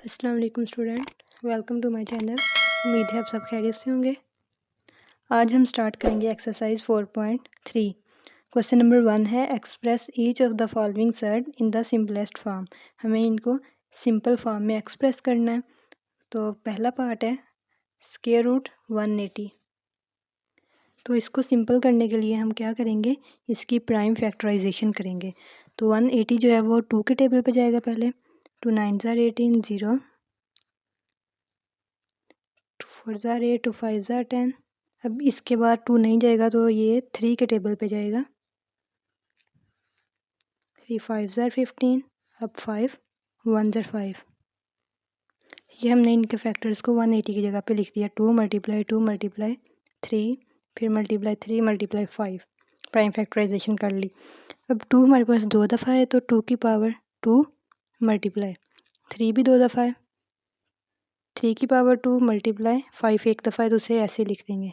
अस्सलाम वालेकुम student, welcome to my channel. उम्मीद है आप सब खैरियत से होंगे। आज हम स्टार्ट करेंगे एक्सरसाइज 4.3। क्वेश्चन नंबर 1 है express each of the following surd in the simplest form. हमें इनको सिंपल फॉर्म में एक्सप्रेस करना है। तो पहला पार्ट है स्क्वायर रूट 180। तो इसको सिंपल करने के लिए हम क्या करेंगे, इसकी प्राइम फैक्टराइजेशन करेंगे। तो 180 जो है वो 2 के टेबल पे जाएगा पहले। 2 9 ज़ार 18, 0 2 4 ज़ार 8, 2 5 ज़ार 10। अब इसके बाद 2 नहीं जाएगा तो ये 3 के टेबल पे जाएगा। 3 5 ज़ार 15, अब 5 1 ज़ार 5। ये हमने इनके फैक्टर्स को 180 की जगह पे लिख दिया। 2 मल्टीप्लाई 2 मल्टीप्लाई 3, फिर मल्टीप्लाई 3 मल्टीप्लाई 5। प्राइम फैक्टराइजेशन कर ली। अब 2 हमारे पास 2 दफ़ा है तो 2 की पावर 2 मल्टीप्लाई 3 भी 2 दफ़ा है। 3 की पावर 2 मल्टीप्लाई 5 एक दफ़ा है तो उसे ऐसे लिख देंगे।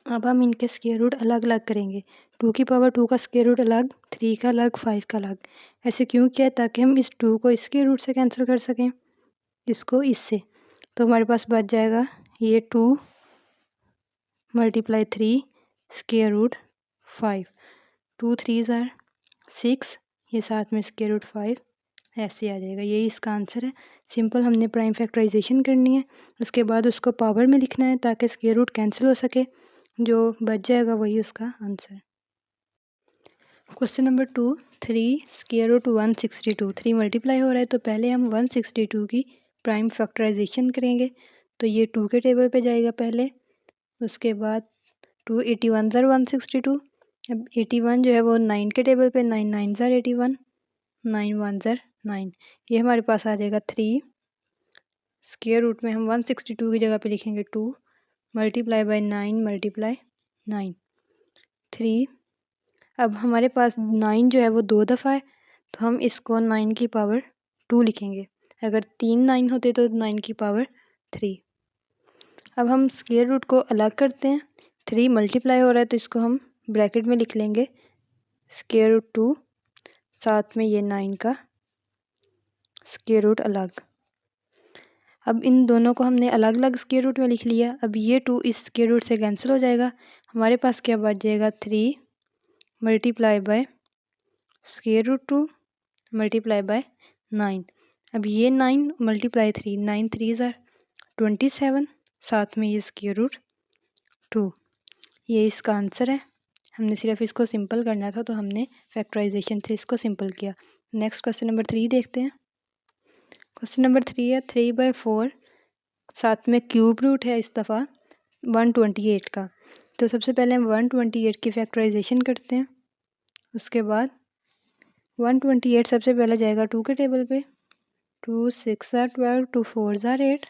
अब हम इनके स्क्वायर रूट अलग अलग करेंगे। 2 की पावर 2 का स्क्वायर रूट अलग, 3 का अलग, 5 का अलग। ऐसे क्यों किया है? ताकि हम इस 2 को इस स्क्वायर रूट से कैंसिल कर सकें, इसको इससे। तो हमारे पास बच जाएगा ये 2 मल्टीप्लाई 3 स्क्वायर रूट 5। 2 3 ज़ार 6, ये साथ में स्क्वायर रूट 5 ऐसे आ जाएगा। यही इसका आंसर है। सिंपल हमने प्राइम फैक्टराइजेशन करनी है, उसके बाद उसको पावर में लिखना है ताकि स्क्वायर रूट कैंसिल हो सके। जो बच जाएगा वही उसका answer. Question number 2, 3 square root 162। 3 multiply हो रहा है तो पहले हम 162 की प्राइम फैक्टराइजेशन करेंगे। तो ये 2 के टेबल पे जाएगा पहले, उसके बाद 2 81 ज़ार 162। अब 81 जो है वो 9 के टेबल पे, 9 9 ज़ार 81, 9 1 ज़ार 9। ये हमारे पास आ जाएगा 3। स्क्वायर रूट में हम 162 की जगह पे लिखेंगे 2 मल्टीप्लाई बाई 9 मल्टीप्लाई 9 3। अब हमारे पास 9 जो है वो 2 दफ़ा है तो हम इसको 9 की पावर 2 लिखेंगे। अगर 3 9 होते तो 9 की पावर 3। अब हम स्क्वायर रूट को अलग करते हैं। 3 मल्टीप्लाई हो रहा है तो इसको हम ब्रैकेट में लिख लेंगे स्क्वायर रूट 2, साथ में ये 9 का स्क्वायर रूट अलग। अब इन दोनों को हमने अलग अलग स्क्वायर रूट में लिख लिया। अब ये 2 इस स्क्वायर रूट से कैंसिल हो जाएगा। हमारे पास क्या बच जाएगा, 3 multiply by square root 2 multiply by 9। अब ये 9 मल्टीप्लाई 3, 9 3 ज़ार 27, साथ में ये स्क्वायर रूट 2। ये इसका आंसर है। हमने सिर्फ इसको सिंपल करना था तो हमने फैक्टराइजेशन से इसको सिंपल किया। नेक्स्ट क्वेश्चन नंबर 3 देखते हैं। क्वेश्चन नंबर 3 है 3/4, साथ में क्यूब रूट है इस दफ़ा 128 का। तो सबसे पहले हम 128 की फैक्टराइजेशन करते हैं। उसके बाद 128 सबसे पहले जाएगा 2 के टेबल पे। 2 6 ज़ार 12, 2 4 ज़ार 8,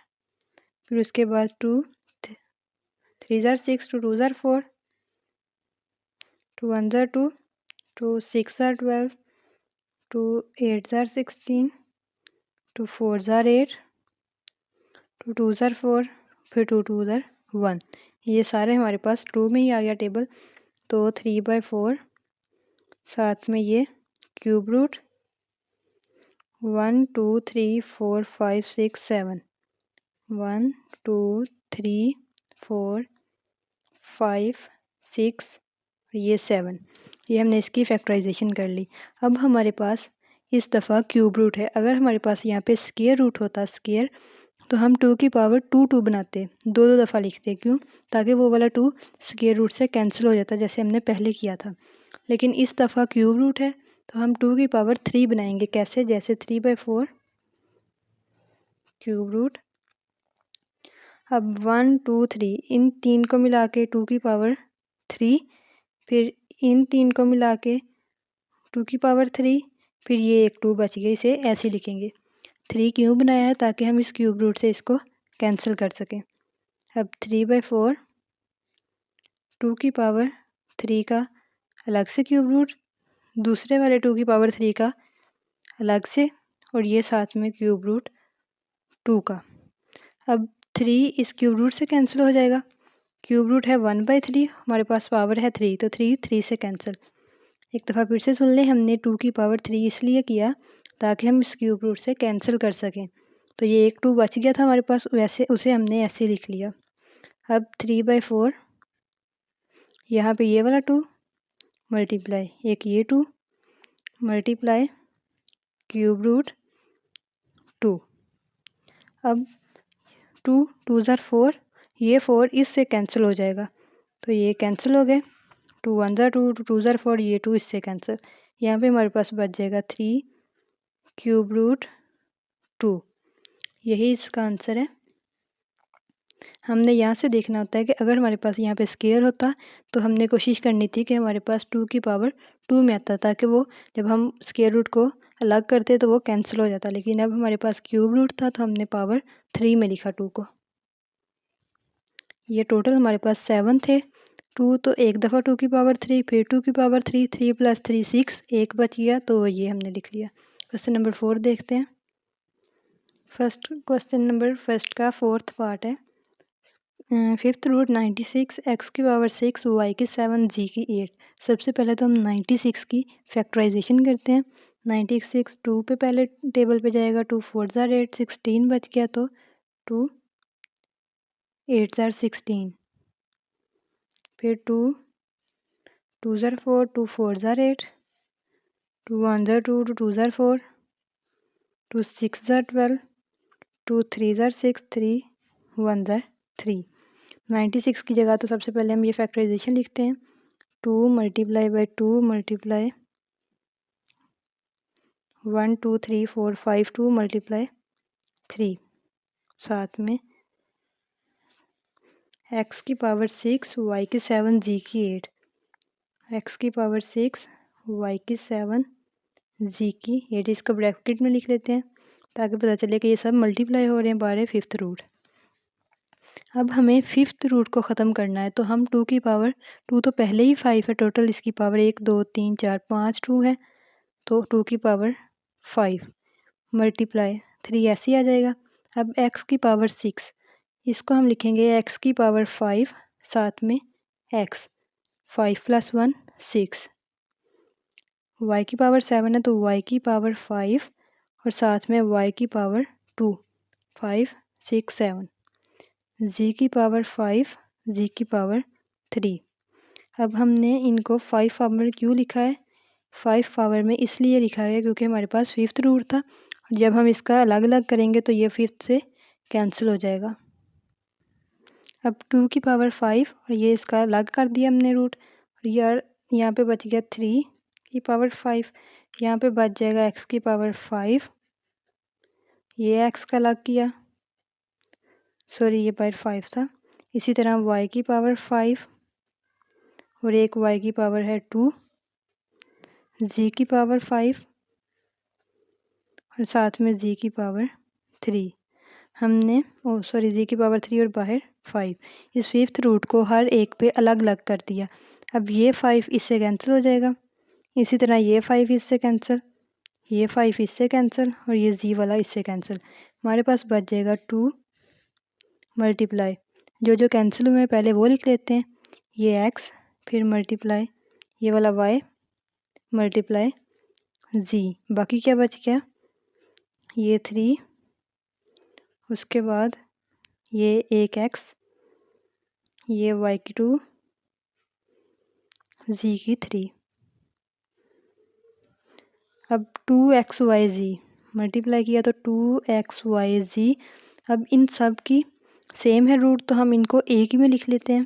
फिर उसके बाद 2 3 ज़ार 6, 2 2 ज़ार 4, 2 1 ज़ार 2, 2 6 ज़ार 12, 2 8 ज़ार 16, 2 4 ज़ार 8, 2 2 ज़ार 4, फिर 2 2 ज़ार 1। ये सारे हमारे पास 2 में ही आ गया टेबल। तो 3/4, साथ में ये क्यूब रूट 1 2 3 4 5 6 7, 1 2 3 4 5 6, ये 7। ये हमने इसकी फैक्टराइजेशन कर ली। अब हमारे पास इस दफ़ा क्यूब रूट है। अगर हमारे पास यहाँ पे स्क्वायर रूट होता स्क्वायर, तो हम 2 की पावर 2 2 बनाते, 2 2 दफ़ा लिखते। क्यों? ताकि वो वाला 2 स्क्वायर रूट से कैंसिल हो जाता जैसे हमने पहले किया था। लेकिन इस दफ़ा क्यूब रूट है तो हम 2 की पावर 3 बनाएंगे। कैसे? जैसे 3/4 क्यूब रूट। अब 1 2 3, इन 3 को मिला के 2 की पावर 3, फिर इन 3 को मिला के 2 की पावर 3, फिर ये एक 2 बच गया, इसे ऐसे लिखेंगे। 3 क्यों बनाया है? ताकि हम इस क्यूब रूट से इसको कैंसिल कर सकें। अब 3/4 2 की पावर 3 का अलग से क्यूब रूट, दूसरे वाले 2 की पावर 3 का अलग से, और ये साथ में क्यूब रूट 2 का। अब 3 इस क्यूब रूट से कैंसिल हो जाएगा। क्यूब रूट है 1/3, हमारे पास पावर है 3, तो 3 3 से कैंसिल। एक दफ़ा फिर से सुन लें, हमने 2 की पावर 3 इसलिए किया ताकि हम इस क्यूब रूट से कैंसिल कर सकें। तो ये एक 2 बच गया था हमारे पास, वैसे उसे हमने ऐसे लिख लिया। अब 3/4 यहाँ पे ये वाला 2 मल्टीप्लाई एक ये 2 मल्टीप्लाई क्यूब रूट 2। अब 2 2 ज़र 4, ये 4 इससे कैंसिल हो जाएगा, तो ये कैंसिल हो गए। 2 1 ज़र 2 2 ज़र 4, ये 2 इससे कैंसिल। यहाँ पे हमारे पास बच जाएगा 3 क्यूब रूट 2। यही इसका आंसर है। हमने यहाँ से देखना होता है कि अगर हमारे पास यहाँ पे स्क्वायर होता तो हमने कोशिश करनी थी कि हमारे पास 2 की पावर 2 में आता, ताकि वो जब हम स्क्वायर रूट को अलग करते तो वो कैंसिल हो जाता। लेकिन अब हमारे पास क्यूब रूट था तो हमने पावर 3 में लिखा 2 को। ये टोटल हमारे पास 7 थे। 2 तो एक दफ़ा 2 की पावर 3, फिर 2 की पावर 3, 3 + 3 6, एक बच गया तो ये हमने लिख लिया। क्वेश्चन नंबर 4 देखते हैं। फर्स्ट का 4th पार्ट है। 5th रूट 96, x की पावर 6, y की 7, g की 8। सबसे पहले तो हम 96 की फैक्टराइजेशन करते हैं। 96 2 पे पहले टेबल पे जाएगा, 2 4 ज़र 8, 16 बच गया, तो 2 8 ज़र 16, फिर 2 2 ज़र 4, 2 4 ज़र 8, 2 1 ज़र 2, 2 ज़र 4, 2 6 ज़र 12, 2 3 ज़र 6, 3 1 ज़र 3। 96 की जगह तो सबसे पहले हम ये फैक्टराइजेशन लिखते हैं। 2 मल्टीप्लाई बाई 2 मल्टीप्लाई 1 2 3 4 5 2 मल्टीप्लाई 3, साथ में x की पावर 6, y की 7, g की 8। x की पावर 6, y की 7, g की 8, इसको ब्रैकेट में लिख लेते हैं ताकि पता चले कि ये सब मल्टीप्लाई हो रहे हैं बाय 5th रूट। अब हमें 5th रूट को ख़त्म करना है, तो हम 2 की पावर 2 तो पहले ही 5 है, टोटल इसकी पावर 1 2 3 4 5 2 है, तो 2 की पावर 5 मल्टीप्लाई 3 ऐसे ही आ जाएगा। अब x की पावर 6, इसको हम लिखेंगे x की पावर 5, साथ में x 5 + 1 6। y की पावर 7 है तो y की पावर 5 और साथ में y की पावर 2 5 6 7। g की पावर 5, g की पावर 3। अब हमने इनको 5 पावर में क्यों लिखा है? 5 पावर में इसलिए लिखा है क्योंकि हमारे पास 5th रूट था, और जब हम इसका अलग अलग करेंगे तो ये 5th से कैंसिल हो जाएगा। अब 2 की पावर 5 और ये इसका अलग कर दिया हमने रूट, और यहाँ पे बच गया 3 की पावर 5, यहाँ पे बच जाएगा x की पावर 5, ये x का अलग किया, सॉरी ये बाय 5 था। इसी तरह y की पावर 5 और एक y की पावर है 2, g की पावर 5 और साथ में g की पावर 3। हमने g की पावर 3 और बाहर 5, इस 5th रूट को हर एक पे अलग अलग कर दिया। अब ये 5 इससे कैंसिल हो जाएगा, इसी तरह ये 5 इससे कैंसिल, ये 5 इससे कैंसिल और ये जी वाला इससे कैंसिल। हमारे पास बच जाएगा 2 मल्टीप्लाई जो जो कैंसिल हुए पहले वो लिख लेते हैं, ये x, फिर मल्टीप्लाई ये वाला y मल्टीप्लाई जी, बाकी क्या बच गया, ये 3, उसके बाद ये एक x, ये y की 2, z की 3। अब 2xyz मल्टीप्लाई किया तो 2xyz। अब इन सब की सेम है रूट, तो हम इनको एक ही में लिख लेते हैं।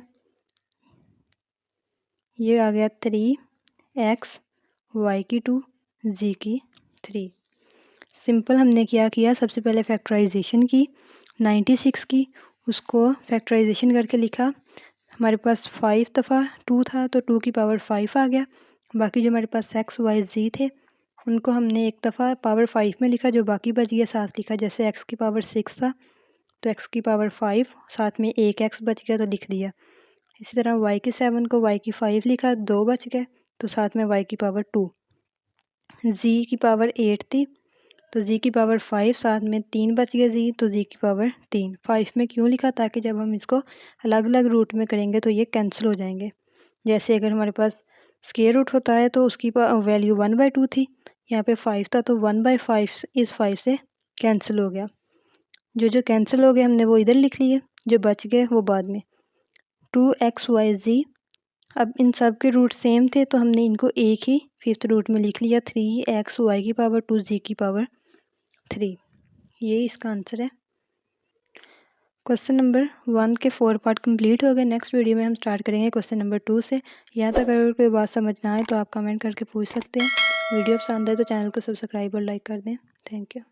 ये आ गया 3x y की 2 z की 3। सिंपल हमने क्या किया, सबसे पहले फैक्टराइजेशन की 96 की, उसको फैक्टराइजेशन करके लिखा। हमारे पास 5 दफ़ा 2 था तो 2 की पावर 5 आ गया। बाकी जो हमारे पास x y z थे उनको हमने एक दफ़ा पावर 5 में लिखा, जो बाकी बच गया साथ लिखा। जैसे x की पावर 6 था तो x की पावर 5, साथ में एक x बच गया तो लिख दिया। इसी तरह y की 7 को y की 5 लिखा, 2 बच गए तो साथ में y की पावर 2। z की पावर 8 थी तो z की पावर 5, साथ में 3 बच गए z, तो z की पावर 3। 5 में क्यों लिखा, ताकि जब हम इसको अलग अलग रूट में करेंगे तो ये कैंसिल हो जाएंगे। जैसे अगर हमारे पास स्क्वायर रूट होता है तो उसकी वैल्यू 1/2 थी, यहाँ पे 5 था तो 1/5 इस 5 से कैंसिल हो गया। जो कैंसिल हो गए हमने वो इधर लिख लिए, जो बच गए वो बाद में। 2xyz, अब इन सब के रूट सेम थे तो हमने इनको एक ही फिफ्थ रूट में लिख लिया, 3xy की पावर 2z की पावर 3। ये इसका आंसर है। क्वेश्चन नंबर 1 के 4 पार्ट कंप्लीट हो गए। नेक्स्ट वीडियो में हम स्टार्ट करेंगे क्वेश्चन नंबर 2 से। यहाँ तक अगर कोई बात समझ ना आए तो आप कमेंट करके पूछ सकते हैं। वीडियो पसंद आए तो चैनल को सब्सक्राइब और लाइक कर दें। Thank you.